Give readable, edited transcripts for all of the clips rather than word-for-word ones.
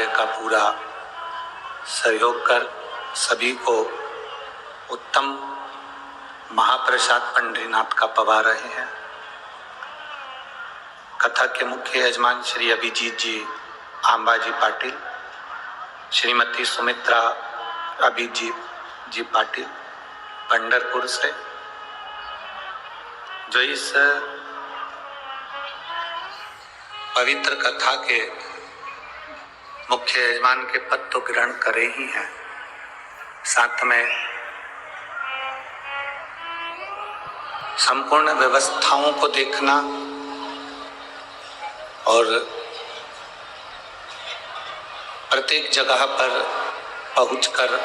का पूरा सहयोग कर सभी को उत्तम महाप्रसाद पंढरीनाथ का पवा रहे हैं। कथा के मुख्य यजमान श्री अभिजीत जी आंबाजी पाटिल, श्रीमती सुमित्रा अभिजीत जी पाटिल पंढरपुर से, जो इस पवित्र कथा के मुख्य यजमान के पद तो ग्रहण करे ही हैं, साथ में संपूर्ण व्यवस्थाओं को देखना और प्रत्येक जगह पर पहुंचकर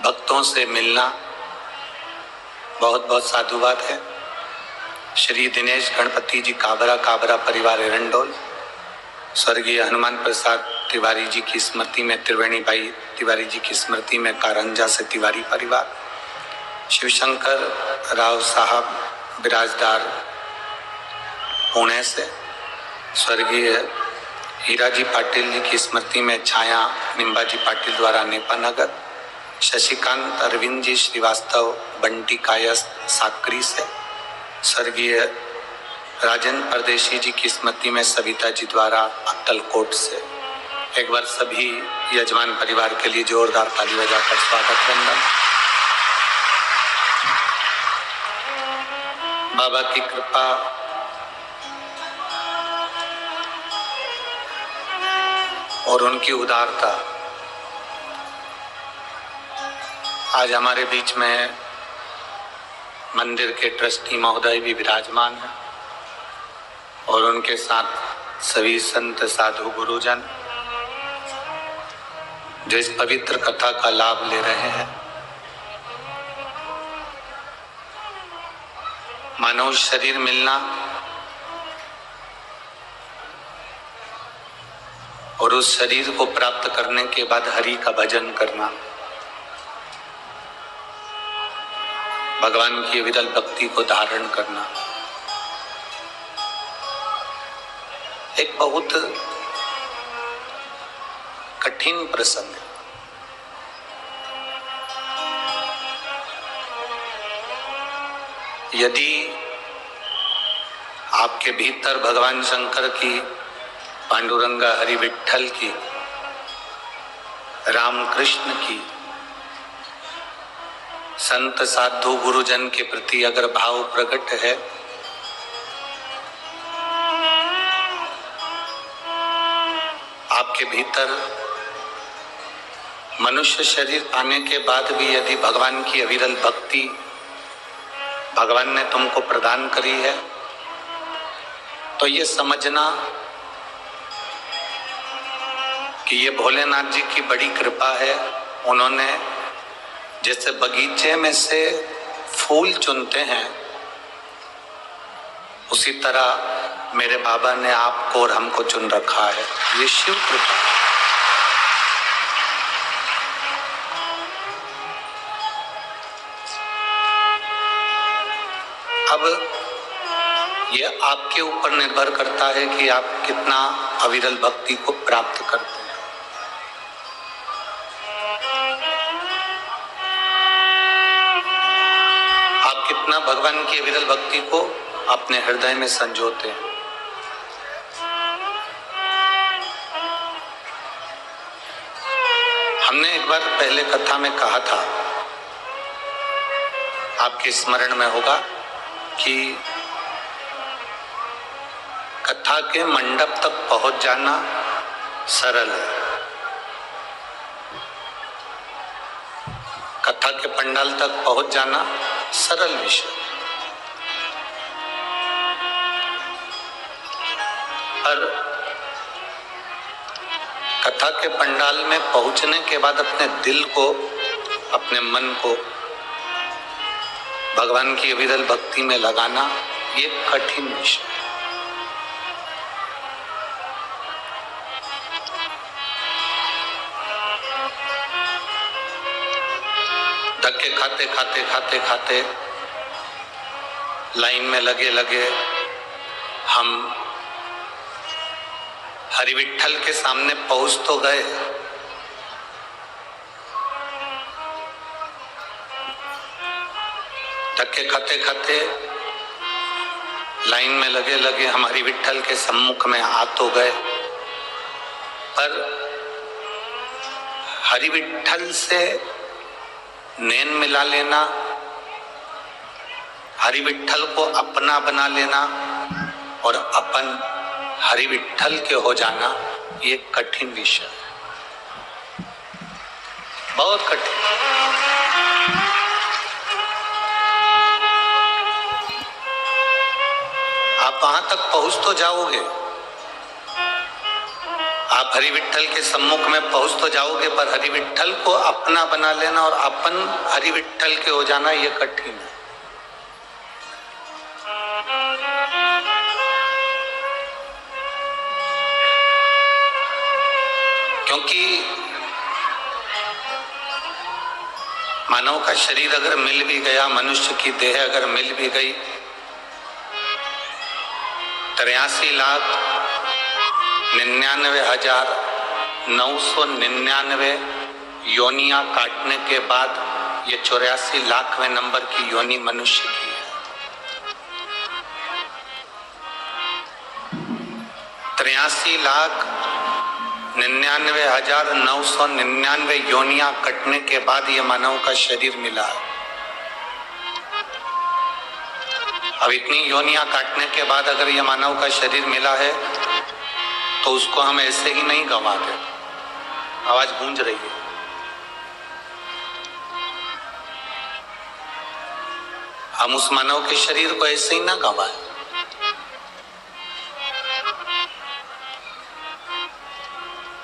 भक्तों से मिलना बहुत बहुत साधुवाद है। श्री दिनेश गणपति जी काबरा परिवार एरंडोल, स्वर्गीय हनुमान प्रसाद तिवारी जी की स्मृति में त्रिवेणी बाई तिवारी जी की स्मृति में कारंजा से तिवारी परिवार, शिवशंकर राव साहब बिराजदार पुणे से, स्वर्गीय हीरा जी पाटिल जी की स्मृति में छाया निम्बा जी पाटिल द्वारा नेपानगर, शशिकांत अरविंद जी श्रीवास्तव बंटी कायस्थ साकरी से, स्वर्गीय राजेंद्र परदेशी जी की स्मृति में सविता जी द्वारा अक्कलकोट से। एक बार सभी यजमान परिवार के लिए जोरदार ताली बजाकर स्वागत वंदन। बाबा की कृपा और उनकी उदारता आज हमारे बीच में मंदिर के ट्रस्टी महोदय भी विराजमान हैं और उनके साथ सभी संत साधु गुरुजन जो इस पवित्र कथा का लाभ ले रहे हैं। मानव शरीर मिलना और उस शरीर को प्राप्त करने के बाद हरि का भजन करना, भगवान की विरल भक्ति को धारण करना एक बहुत कठिन प्रसंग है। यदि आपके भीतर भगवान शंकर की, पांडुरंगा हरि विठ्ठल की, रामकृष्ण की, संत साधु गुरुजन के प्रति अगर भाव प्रकट है, आपके भीतर मनुष्य शरीर पाने के बाद भी यदि भगवान की अविरल भक्ति भगवान ने तुमको प्रदान करी है, तो ये समझना कि ये भोलेनाथ जी की बड़ी कृपा है। उन्होंने जैसे बगीचे में से फूल चुनते हैं, उसी तरह मेरे बाबा ने आपको और हमको चुन रखा है। ये शिव कृपा। अब ये आपके ऊपर निर्भर करता है कि आप कितना अविरल भक्ति को प्राप्त करते हैं। आप कितना भगवान की अविरल भक्ति को अपने हृदय में संजोते हैं। हमने एक बार पहले कथा में कहा था, आपके स्मरण में होगा कि कथा के मंडप तक पहुंच जाना सरल है, कथा के पंडाल तक पहुंच जाना सरल विषय, पर कथा के पंडाल में पहुंचने के बाद अपने दिल को, अपने मन को भगवान की अविरल भक्ति में लगाना ये कठिन विषय है। धक्के खाते लाइन में लगे हम हरि विठ्ठल के सामने पहुंच तो गए, धक्के खाते खाते लाइन में लगे लगे हम हरि विठ्ठल के सम्मुख में आ तो गए, पर हरि विठ्ठल से नैन मिला लेना, हरि विठ्ठल को अपना बना लेना और अपन हरि विठ्ठल के हो जाना, ये कठिन विषय है, बहुत कठिन। आप वहां तक पहुंच तो जाओगे, आप हरि विठ्ठल के सम्मुख में पहुंच तो जाओगे, पर हरि विठ्ठल को अपना बना लेना और अपन हरि विठ्ठल के हो जाना, ये कठिन है। क्योंकि मानव का शरीर अगर मिल भी गया, मनुष्य की देह अगर मिल भी गई, 83,99,999 योनियां काटने के बाद ये 84 लाखवें नंबर की योनि मनुष्य की है। 83,99,999 योनियां कटने के बाद ये मानव का शरीर मिला है। अब इतनी योनियां काटने के बाद अगर ये मानव का शरीर मिला है तो उसको हम ऐसे ही नहीं गंवा दे। आवाज गूंज रही है। हम उस मानव के शरीर को ऐसे ही ना गंवाएं।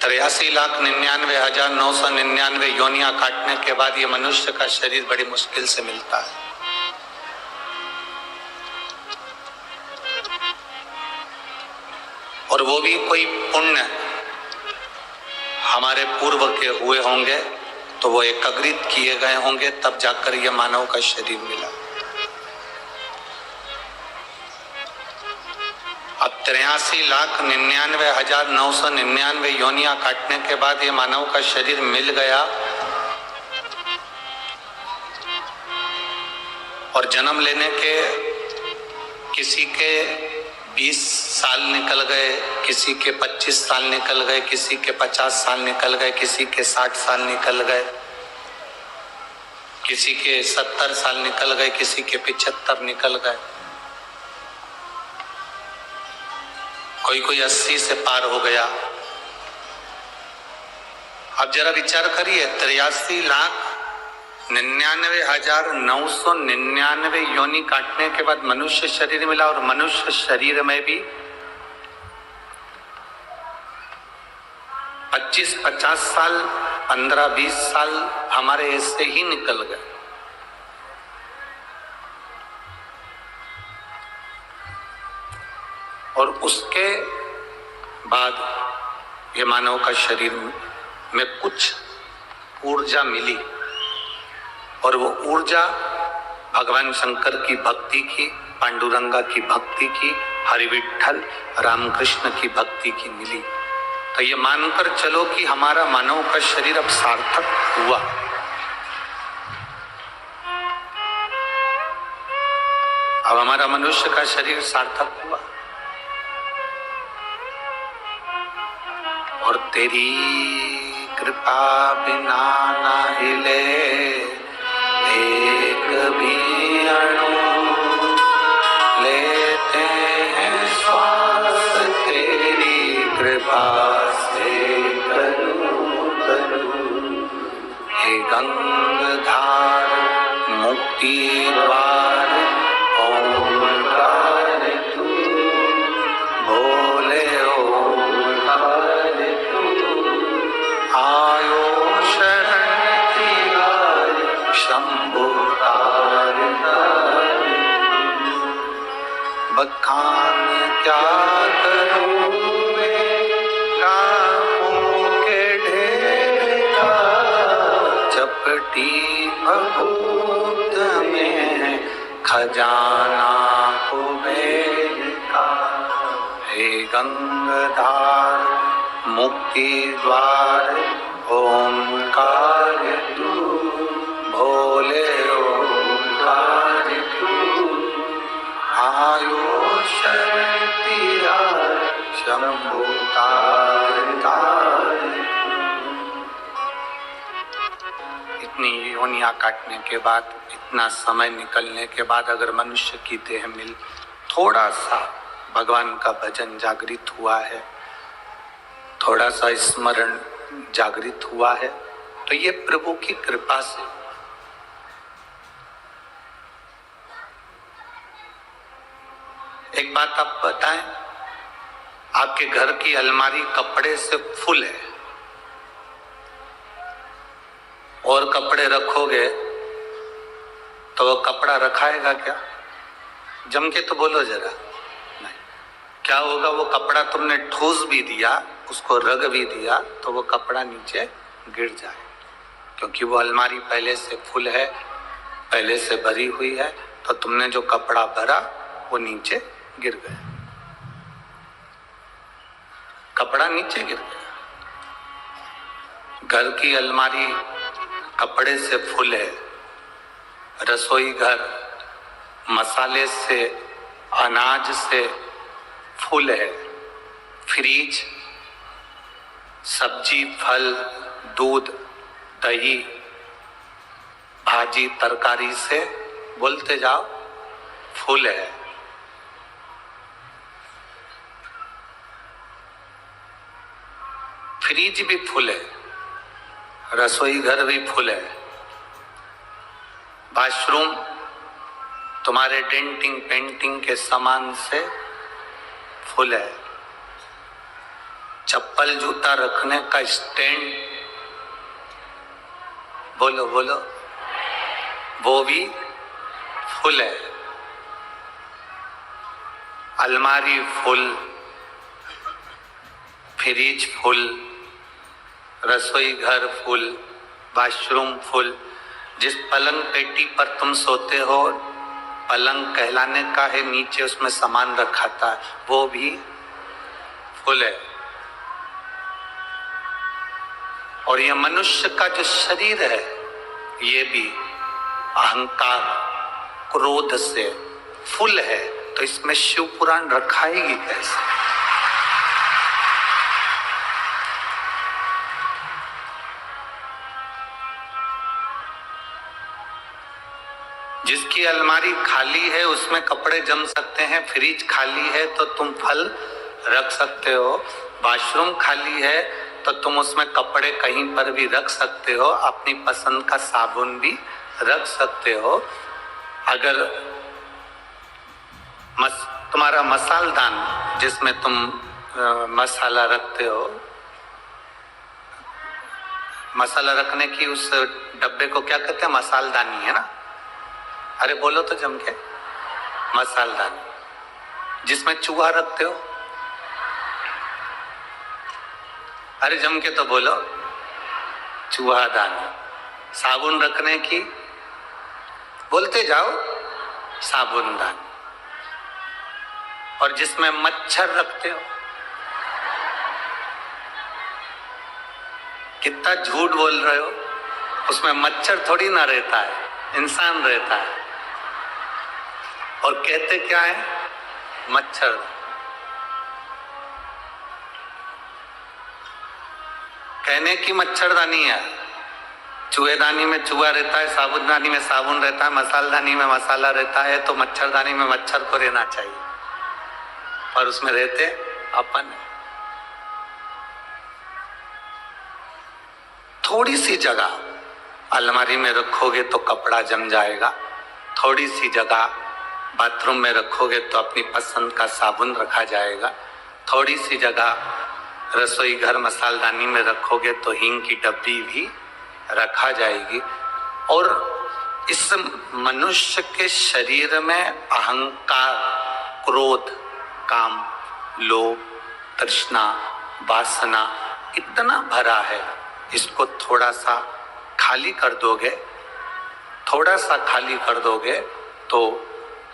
83,99,999 योनियां काटने के बाद ये मनुष्य का शरीर बड़ी मुश्किल से मिलता है। और वो भी कोई पुण्य हमारे पूर्व के हुए होंगे तो वो एकत्रित किए गए होंगे, तब जाकर ये मानव का शरीर मिला। अब 83,99,999 योनियां काटने के बाद ये मानव का शरीर मिल गया और जन्म लेने के किसी के 20 साल निकल गए, किसी के 25 साल निकल गए, किसी के 50 साल निकल गए, किसी के 60 साल निकल गए, किसी के 70 साल निकल गए, किसी के 75 निकल गए, कोई 80 से पार हो गया। अब जरा विचार करिए, 83,99,999 योनि काटने के बाद मनुष्य शरीर मिला और मनुष्य शरीर में भी 25-50 साल, 15-20 साल हमारे ऐसे ही निकल गए। और उसके बाद ये मानव का शरीर में कुछ ऊर्जा मिली और वो ऊर्जा भगवान शंकर की भक्ति की, पांडुरंगा की भक्ति की, हरि विठ्ठल रामकृष्ण की भक्ति की मिली। तो ये मानकर चलो कि हमारा मानव का शरीर अब सार्थक हुआ। अब हमारा मनुष्य का शरीर सार्थक हुआ। और तेरी कृपा बिना ना हिले एक भी अणु, लेते हैं श्वास तेरी कृपा से करूं करूं। हे गंगाधार मुक्ति द्वार ओंकार तू, बोले ओंकार तू, आयो शरण तिहार शंभु तार तार। बखान क्या करूं मैं रामों के ढेर का, चपटी भभूत में खजाना कुबेर का। हे गंगाधार मुक्ति द्वार ओंकार तू, भोले ओंकार तू, आयो शक्ति शंभु तार तार। इतनी योनियां काटने के बाद, इतना समय निकलने के बाद अगर मनुष्य की देह मिल थोड़ा सा भगवान का भजन जागृत हुआ है, थोड़ा सा स्मरण जागृत हुआ है, तो ये प्रभु की कृपा से। एक बात आप बताएं, आपके घर की अलमारी कपड़े से फुल है और कपड़े रखोगे तो वो कपड़ा रखाएगा क्या? जम के तो बोलो जरा। नहीं, क्या होगा? वो कपड़ा तुमने ठूस भी दिया, उसको रग भी दिया, तो वो कपड़ा नीचे गिर जाए, क्योंकि वो अलमारी पहले से फुल है, पहले से भरी हुई है, तो तुमने जो कपड़ा भरा वो नीचे गिर गया, कपड़ा नीचे गिर गया। घर की अलमारी कपड़े से फुल है, रसोई घर मसाले से, अनाज से फुल है, फ्रिज सब्जी, फल, दूध, दही, भाजी, तरकारी से बोलते जाओ फुल है। फ्रिज भी फुल है, रसोई घर भी फुल है, वॉशरूम तुम्हारे डेंटिंग पेंटिंग के सामान से फुल है, चप्पल जूता रखने का स्टैंड, बोलो बोलो, वो भी फुल है, अलमारी फुल, फ्रिज फुल, रसोई घर फुल, वॉशरूम फुल। जिस पलंग पेटी पर तुम सोते हो, पलंग कहलाने का है, नीचे उसमें सामान रखा था, वो भी फुल है। और ये मनुष्य का जो शरीर है, ये भी अहंकार, क्रोध से फुल है, तो इसमें शिव पुराण रखाएगी कैसे? जिसकी अलमारी खाली है उसमें कपड़े जम सकते हैं, फ्रिज खाली है तो तुम फल रख सकते हो, वॉशरूम खाली है तो तुम उसमें कपड़े कहीं पर भी रख सकते हो, अपनी पसंद का साबुन भी रख सकते हो। अगर तुम्हारा मसालदान जिसमें तुम मसाला रखते हो, मसाला रखने की उस डब्बे को क्या कहते हैं? मसालदानी है ना? अरे बोलो तो जम के, मसालदानी। जिसमें चूहा रखते हो, अरे जम के तो बोलो, चूहादानी। साबुन रखने की, बोलते जाओ, साबुनदानी। और जिसमें मच्छर रखते हो, कितना झूठ बोल रहे हो, उसमें मच्छर थोड़ी ना रहता है, इंसान रहता है। और कहते क्या है? मच्छर। कहने की मच्छरदानी है, चूहेदानी में चूहा रहता है, साबुनदानी में साबुन रहता है, मसालदानी में मसाला रहता है, तो मच्छरदानी में मच्छर को रहना चाहिए, और उसमें रहते अपन। थोड़ी सी जगह अलमारी में रखोगे तो कपड़ा जम जाएगा, थोड़ी सी जगह बाथरूम में रखोगे तो अपनी पसंद का साबुन रखा जाएगा, थोड़ी सी जगह रसोई घर मसालदानी में रखोगे तो हींग की डब्बी भी रखा जाएगी। और इस मनुष्य के शरीर में अहंकार, क्रोध, काम, लोभ, तृष्णा, वासना इतना भरा है, इसको थोड़ा सा खाली कर दोगे, थोड़ा सा खाली कर दोगे तो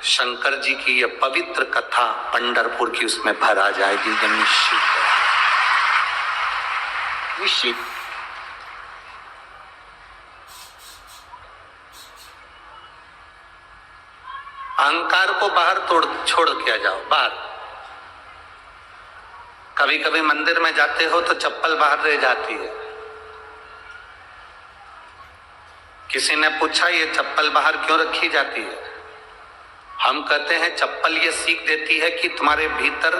शंकर जी की यह पवित्र कथा पंढरपुर की उसमें भर आ जाएगी। निश्चित निश्चित। अहंकार को बाहर छोड़ के आ जाओ, बाहर। कभी कभी मंदिर में जाते हो तो चप्पल बाहर रह जाती है। किसी ने पूछा ये चप्पल बाहर क्यों रखी जाती है? हम कहते हैं चप्पल ये सीख देती है कि तुम्हारे भीतर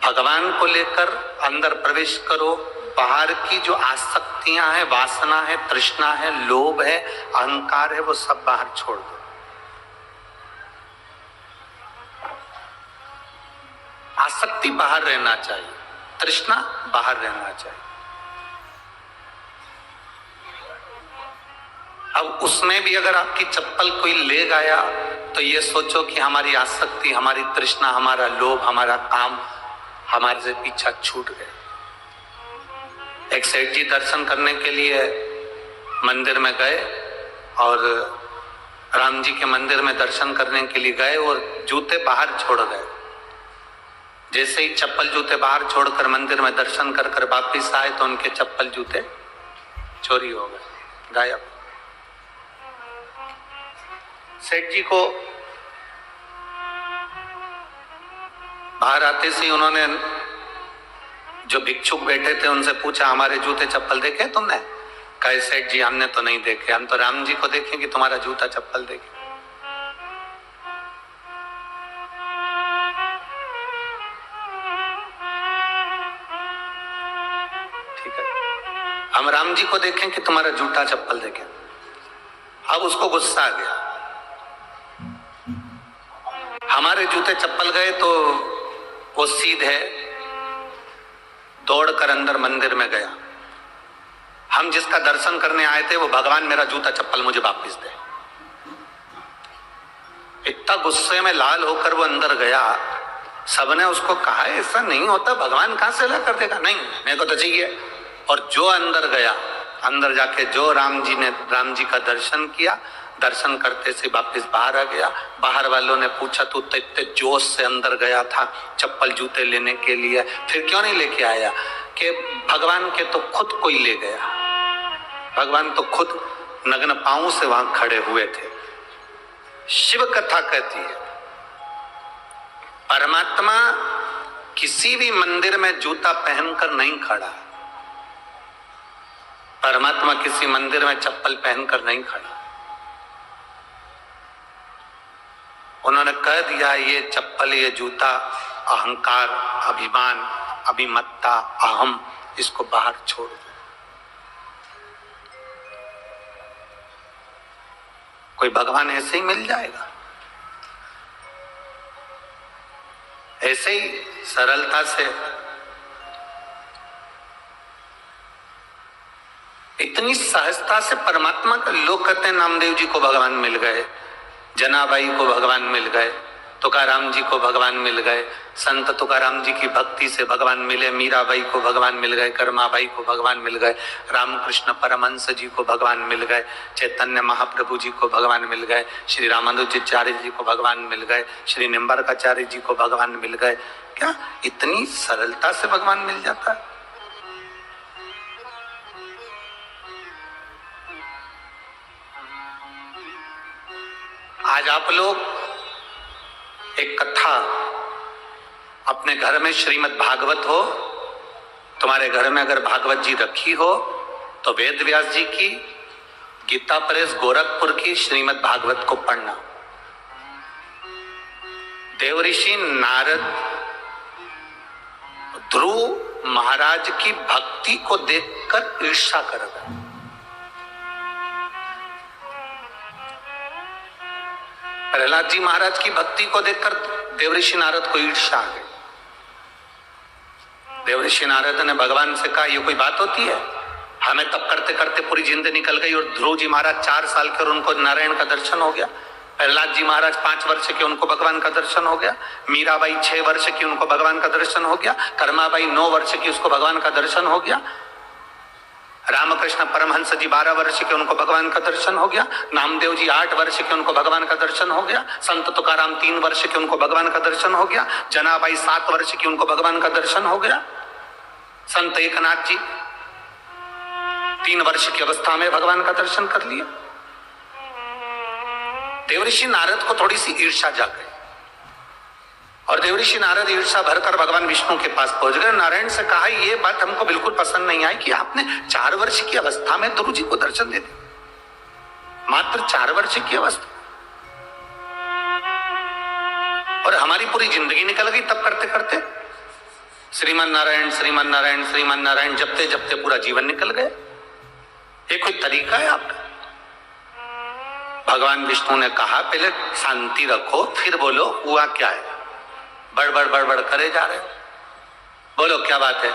भगवान को लेकर अंदर प्रवेश करो, बाहर की जो आसक्तियां हैं, वासना है, तृष्णा है, लोभ है, अहंकार है, वो सब बाहर छोड़ दो। आसक्ति बाहर रहना चाहिए, तृष्णा बाहर रहना चाहिए। अब उसमें भी अगर आपकी चप्पल कोई ले गया तो ये सोचो कि हमारी आसक्ति, हमारी तृष्णा, हमारा लोभ, हमारा काम हमारे से पीछा छूट गए। एक सेठ जी दर्शन करने के लिए मंदिर में गए और राम जी के मंदिर में दर्शन करने के लिए गए और जूते बाहर छोड़ गए। जैसे ही चप्पल जूते बाहर छोड़कर मंदिर में दर्शन कर कर वापिस आए तो उनके चप्पल जूते चोरी हो गए, गायब। सेठ जी को बाहर आते से उन्होंने जो भिक्षुक बैठे थे उनसे पूछा, हमारे जूते चप्पल देखे तुमने? कहे सेठ जी हमने तो नहीं देखे, हम तो राम जी को देखें कि तुम्हारा जूता चप्पल देखे। ठीक है, हम राम जी को देखें कि तुम्हारा जूता चप्पल देखें। अब उसको गुस्सा आ गया, हमारे जूते चप्पल गए तो वो सीधे दौड़कर अंदर मंदिर में गया। हम जिसका दर्शन करने आए थे वो भगवान मेरा जूता चप्पल मुझे वापस दे। इतना गुस्से में लाल होकर वो अंदर गया। सबने उसको कहा ऐसा नहीं होता, भगवान कहां से ला कर देगा? नहीं, मेरे को तो चाहिए। और जो अंदर गया, अंदर जाके जो राम जी का दर्शन किया, दर्शन करते से वापस बाहर आ गया। बाहर वालों ने पूछा तू तो इतने जोश से अंदर गया था चप्पल जूते लेने के लिए, फिर क्यों नहीं लेके आया? कि भगवान के तो खुद कोई ले गया, भगवान तो खुद नग्न पांव से वहां खड़े हुए थे। शिव कथा कहती है परमात्मा किसी भी मंदिर में जूता पहनकर नहीं खड़ा, परमात्मा किसी मंदिर में चप्पल पहनकर नहीं खड़ा। उन्होंने कह दिया ये चप्पल, ये जूता अहंकार, अभिमान, अभिमत्ता, अहम, इसको बाहर छोड़ दो। कोई भगवान ऐसे ही मिल जाएगा? ऐसे ही सरलता से, इतनी सहजता से परमात्मा का। लोग कहते हैं नामदेव जी को भगवान मिल गए, जनाबाई को भगवान मिल गए, तुकाराम जी को भगवान मिल गए, संत तुकाराम जी की भक्ति से भगवान मिले, मीराबाई को भगवान मिल गए, कर्माबाई को भगवान मिल गए, रामकृष्ण परमहंस जी को भगवान मिल गए, चैतन्य महाप्रभु जी को भगवान मिल गए, श्री रामानुजाचार्य जी को भगवान मिल गए, श्री निम्बार्काचार्य जी को भगवान मिल गए। क्या इतनी सरलता से भगवान मिल जाता है? आज आप लोग एक कथा अपने घर में, श्रीमद् भागवत हो, तुम्हारे घर में अगर भागवत जी रखी हो तो वेद व्यास जी की, गीता प्रेस गोरखपुर की श्रीमद् भागवत को पढ़ना। देवऋषि नारद ध्रुव महाराज की भक्ति को देखकर ईर्ष्या कर गए। प्रहलाद जी महाराज की भक्ति को देखकर देवऋषि नारद को ईर्ष्या आ गई। देवऋषि नारद ने भगवान से कहा ये कोई बात होती है? हमें तब करते करते पूरी जिंदगी निकल गई और ध्रुव जी महाराज 4 साल के और उनको नारायण का दर्शन हो गया। प्रहलाद जी महाराज 5 वर्ष के, उनको भगवान का दर्शन हो गया। मीराबाई 6 वर्ष की, उनको भगवान का दर्शन हो गया। कर्माबाई 9 वर्ष की, उसको भगवान का दर्शन हो गया। रामकृष्ण परमहंस जी 12 वर्ष के, उनको भगवान का दर्शन हो गया। नामदेव जी 8 वर्ष के, उनको भगवान का दर्शन हो गया। संत तुकाराम 3 वर्ष के, उनको भगवान का दर्शन हो गया। जनाबाई 7 वर्ष की, उनको भगवान का दर्शन हो गया। संत एकनाथ जी 3 वर्ष की अवस्था में भगवान का दर्शन कर लिया। देवऋषि नारद को थोड़ी सी ईर्ष्या जाग गई और देवऋषि नारद ईर्ष्या भरकर भगवान विष्णु के पास पहुंच गए। नारायण से कहा, यह बात हमको बिल्कुल पसंद नहीं आई कि आपने 4 वर्ष की अवस्था में ध्रुव जी को दर्शन दे दिया, मात्र 4 वर्ष की अवस्था, और हमारी पूरी जिंदगी निकल गई तब करते करते। श्रीमान नारायण श्रीमान नारायण श्रीमान नारायण जपते जपते पूरा जीवन निकल गया। ये कोई तरीका है आपका? भगवान विष्णु ने कहा, पहले शांति रखो, फिर बोलो हुआ क्या है। बड़बड़ बड़बड़ करे जा रहे हो, बोलो क्या बात है।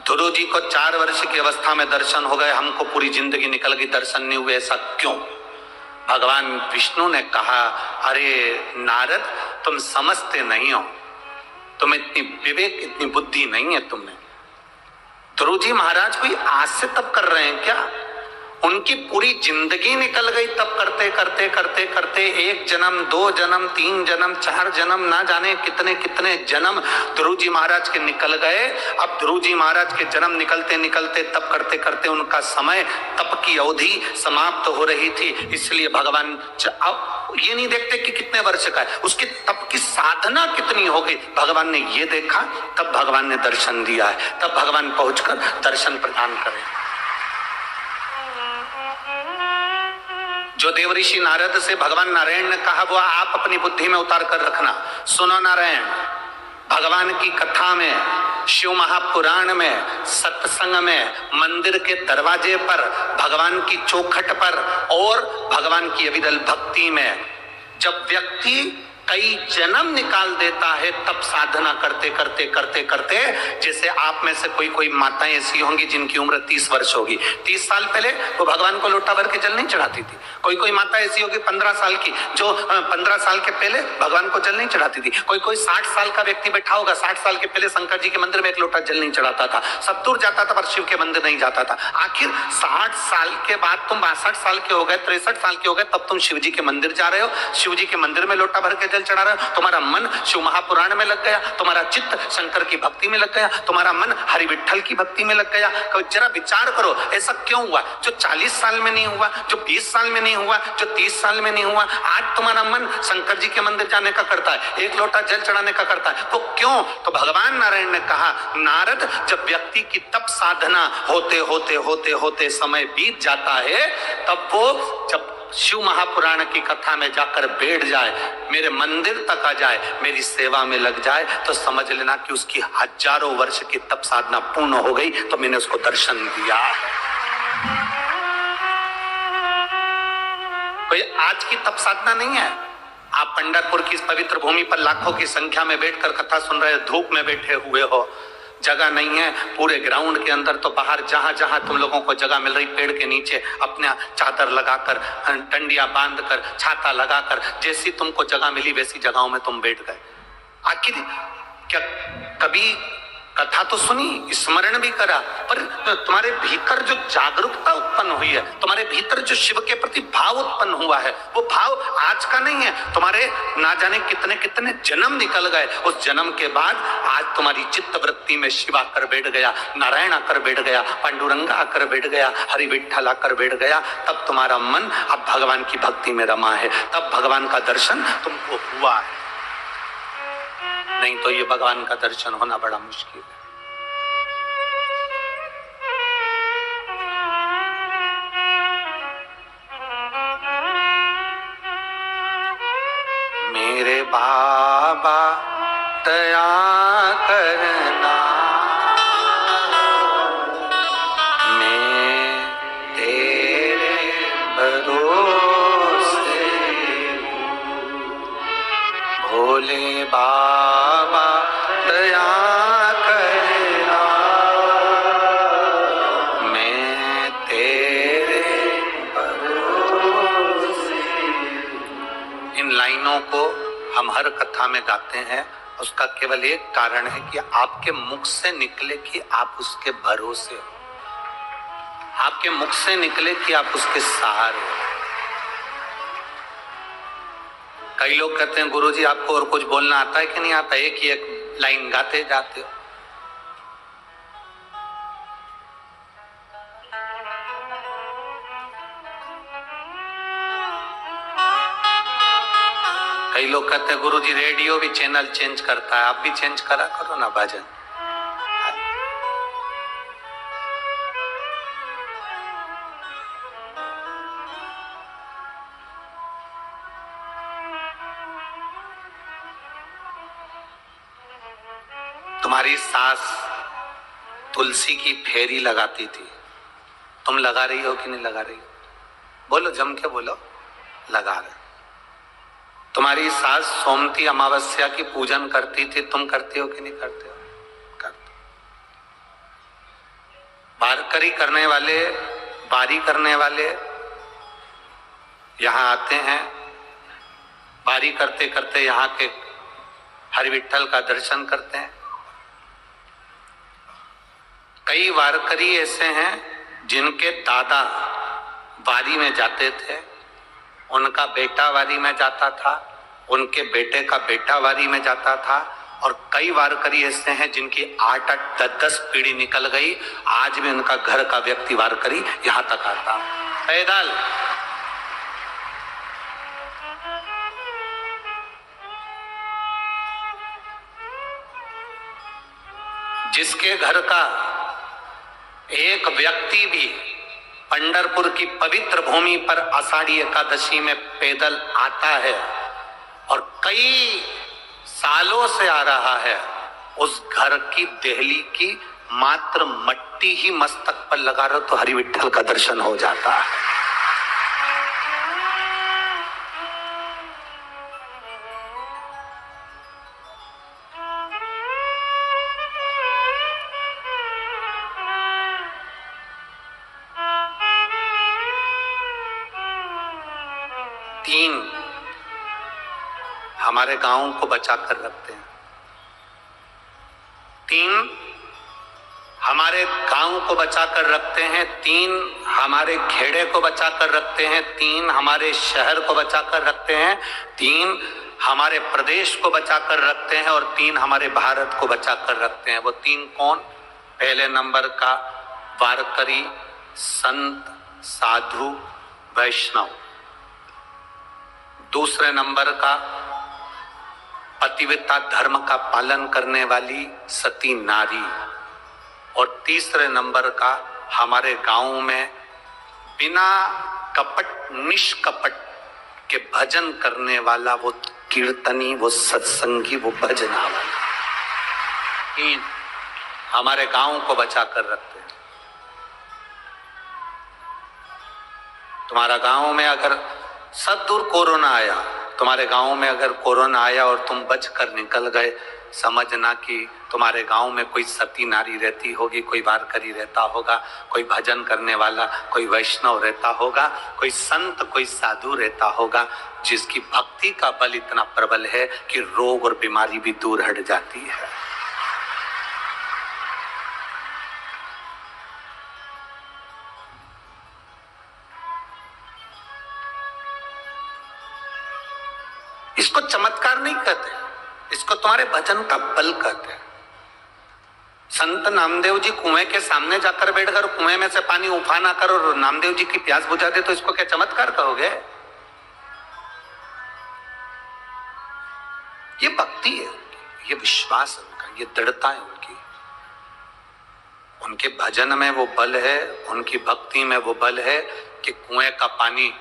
ध्रुव जी को 4 वर्ष की अवस्था में दर्शन हो गए, हमको पूरी जिंदगी निकल गई, दर्शन नहीं हुए, ऐसा क्यों? भगवान विष्णु ने कहा, अरे नारद, तुम समझते नहीं हो, तुम इतनी विवेक इतनी बुद्धि नहीं है तुम में। ध्रुव जी महाराज कोई आज से तब कर रहे हैं क्या? उनकी पूरी जिंदगी निकल गई तब करते करते करते करते। 1 जन्म 2 जन्म 3 जन्म 4 जन्म, ना जाने कितने कितने जन्म ध्रुव जी महाराज के निकल गए। अब ध्रुव जी महाराज के जन्म निकलते निकलते तब करते करते उनका समय, तप की अवधि समाप्त हो रही थी। इसलिए भगवान अब ये नहीं देखते कि कितने वर्ष का है, उसके तप की साधना कितनी हो गई, भगवान ने ये देखा, तब भगवान ने दर्शन दिया है, तब भगवान पहुंचकर दर्शन प्रदान करें। जो देवऋषि नारद से भगवान नारायण ने कहा वो आप अपनी बुद्धि में उतार कर रखना। सुनो नारायण, भगवान की कथा में, शिव महापुराण में, सत्संग में, मंदिर के दरवाजे पर, भगवान की चौखट पर और भगवान की अविरल भक्ति में जब व्यक्ति कई जन्म निकाल देता है तब साधना करते करते करते करते, जैसे आप में से कोई माताएं ऐसी होंगी जिनकी उम्र 30 वर्ष होगी, 30 साल पहले वो भगवान को लोटा भर के जल नहीं चढ़ाती थी। कोई माता ऐसी होगी 15 साल की जो 15 साल के पहले भगवान को जल नहीं चढ़ाती थी। कोई 60 साल का व्यक्ति बैठा होगा, 60 साल के पहले शंकर जी के मंदिर में 1 लोटा जल नहीं चढ़ाता था, सब दूर जाता था पर शिव के मंदिर नहीं जाता था। आखिर 60 साल के बाद तुम 62 साल के हो गए, 63 साल के हो गए, तब तुम शिव जी के मंदिर जा रहे हो, शिव जी के मंदिर में लोटा भर के चढ़ा रहे हो, तुम्हारा मन शिव महापुराण में लग गया, तुम्हारा चित्त शंकर की भक्ति में लग गया, तुम्हारा मन हरि विठ्ठल की भक्ति में लग गया। जरा विचार करो, ऐसा क्यों हुआ? जो 40 साल में नहीं हुआ, जो 20 साल में नहीं हुआ, जो 30 साल में नहीं हुआ, आज तुम्हारा मन शंकर जी के मंदिर जाने का करता है, 1 लोटा जल चढ़ाने का करता है, वो क्यों? तो भगवान नारायण ने कहा, नारद, जब व्यक्ति की तप साधना होते होते होते होते समय बीत जाता है, तब वो जब शिव महापुराण की कथा में जाकर बैठ जाए, मेरे मंदिर तक आ जाए, मेरी सेवा में लग जाए, तो समझ लेना कि उसकी हजारों वर्ष की तप साधना पूर्ण हो गई, तो मैंने उसको दर्शन दिया। कोई आज की तप साधना नहीं है। आप पंढरपुर की इस पवित्र भूमि पर लाखों की संख्या में बैठकर कथा सुन रहे, धूप में बैठे हुए हो, जगह नहीं है पूरे ग्राउंड के अंदर, तो बाहर जहां जहां तुम लोगों को जगह मिल रही, पेड़ के नीचे अपना चादर लगाकर, डंडिया बांधकर, छाता लगाकर, जैसी तुमको जगह मिली वैसी जगहों में तुम बैठ गए। आखिर क्या कभी कथा तो सुनी, स्मरण भी करा, पर तुम्हारे भीतर जो जागरूकता उत्पन्न हुई है, तुम्हारे भीतर जो शिव के प्रति भाव उत्पन्न हुआ है, वो भाव आज का नहीं है, तुम्हारे ना जाने कितने कितने जन्म निकल गए, उस जन्म के बाद आज तुम्हारी चित्त वृत्ति में शिव आकर बैठ गया, नारायण आकर बैठ गया, पांडुरंग आकर बैठ गया, हरि विठ्ठल आकर बैठ गया, तब तुम्हारा मन अब भगवान की भक्ति में रमा है, तब भगवान का दर्शन तुमको हुआ है। नहीं तो ये भगवान का दर्शन होना बड़ा मुश्किल है। मेरे बाबा दया करना, मैं तेरे भरोसे, भोले बाबा दया करना, मैं तेरे भरोसे। इन लाइनों को हम हर कथा में गाते हैं, उसका केवल एक कारण है कि आपके मुख से निकले कि आप उसके भरोसे हो, आपके मुख से निकले कि आप उसके सहारे हो। कई लोग कहते हैं गुरुजी आपको और कुछ बोलना आता है कि नहीं आता, एक ही एक लाइन गाते जाते हो। कई लोग कहते हैं गुरुजी रेडियो भी चैनल चेंज करता है, आप भी चेंज करा करो ना भजन। तुम्हारी सास तुलसी की फेरी लगाती थी, तुम लगा रही हो कि नहीं लगा रही हो? बोलो, जम के बोलो, लगा रहे। तुम्हारी सास सोमती अमावस्या की पूजन करती थी, तुम करती हो कि नहीं करते हो? करते। बारकरी करने वाले, बारी करने वाले यहां आते हैं, बारी करते करते यहाँ के हरि विठ्ठल का दर्शन करते हैं। कई वारकरी ऐसे हैं जिनके दादा वारी में जाते थे, उनका बेटा वारी में जाता था, उनके बेटे का बेटा वारी में जाता था, और कई वारकरी ऐसे हैं जिनकी 8-8, 10-10 पीढ़ी निकल गई, आज भी उनका घर का व्यक्ति वारकरी यहां तक आता पैदल। जिसके घर का एक व्यक्ति भी पंढरपुर की पवित्र भूमि पर आषाढ़ी एकादशी में पैदल आता है और कई सालों से आ रहा है, उस घर की देहली की मात्र मट्टी ही मस्तक पर लगा रहे तो हरि विठ्ठल का दर्शन हो जाता है। तीन हमारे गांव को बचा कर रखते हैं, तीन हमारे गांव को बचा कर रखते हैं, तीन हमारे खेड़े को बचा कर रखते हैं, तीन हमारे शहर को बचा कर रखते हैं, तीन हमारे प्रदेश को बचा कर रखते हैं, और तीन हमारे भारत को बचा कर रखते हैं। वो तीन कौन? पहले नंबर का वारकरी, संत, साधु, वैष्णव। दूसरे नंबर का पतिव्रता धर्म का पालन करने वाली सती नारी, और तीसरे नंबर का हमारे गांव में बिना कपट, निष्कपट के भजन करने वाला वो कीर्तनी, वो सत्संगी, वो भजना वाला। तीन हमारे गांव को बचा कर रखते हैं। तुम्हारा गांव में अगर सदूर कोरोना आया, तुम्हारे गांव में अगर कोरोना आया और तुम बच कर निकल गए, समझना कि तुम्हारे गांव में कोई सती नारी रहती होगी, कोई वारकरी रहता होगा, कोई भजन करने वाला, कोई वैष्णव रहता होगा, कोई संत, कोई साधु रहता होगा, जिसकी भक्ति का बल इतना प्रबल है कि रोग और बीमारी भी दूर हट जाती है। इसको चमत्कार नहीं कहते, इसको तुम्हारे भजन का बल कहते हैं। संत नामदेव जी कुएं के सामने जाकर बैठकर कुएं में से पानी उफाना कर और नामदेव जी की प्यास बुझा दे, तो इसको क्या चमत्कार कहोगे? ये भक्ति है, ये विश्वास है उनका, ये दृढ़ता है उनकी। उनके भजन में वो बल है, उनकी भक्ति में वो बल है कि कुएं का पानी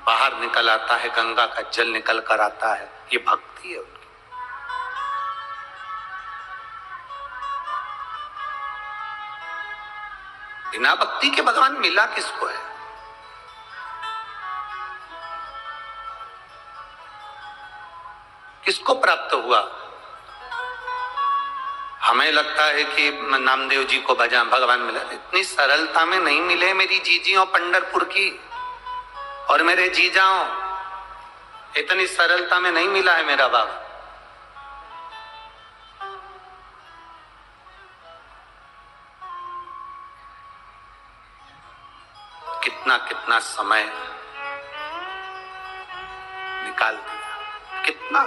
बाहर निकल आता है, गंगा का जल निकल कर आता है। ये भक्ति है उनकी। बिना भक्ति के भगवान मिला किसको है? किसको प्राप्त हुआ? हमें लगता है कि नामदेव जी को भगवान मिला, इतनी सरलता में नहीं मिले मेरी जीजियों पंढरपुर की और मेरे जीजाओं, इतनी सरलता में नहीं मिला है मेरा बाबा। कितना कितना समय निकाल दिया, कितना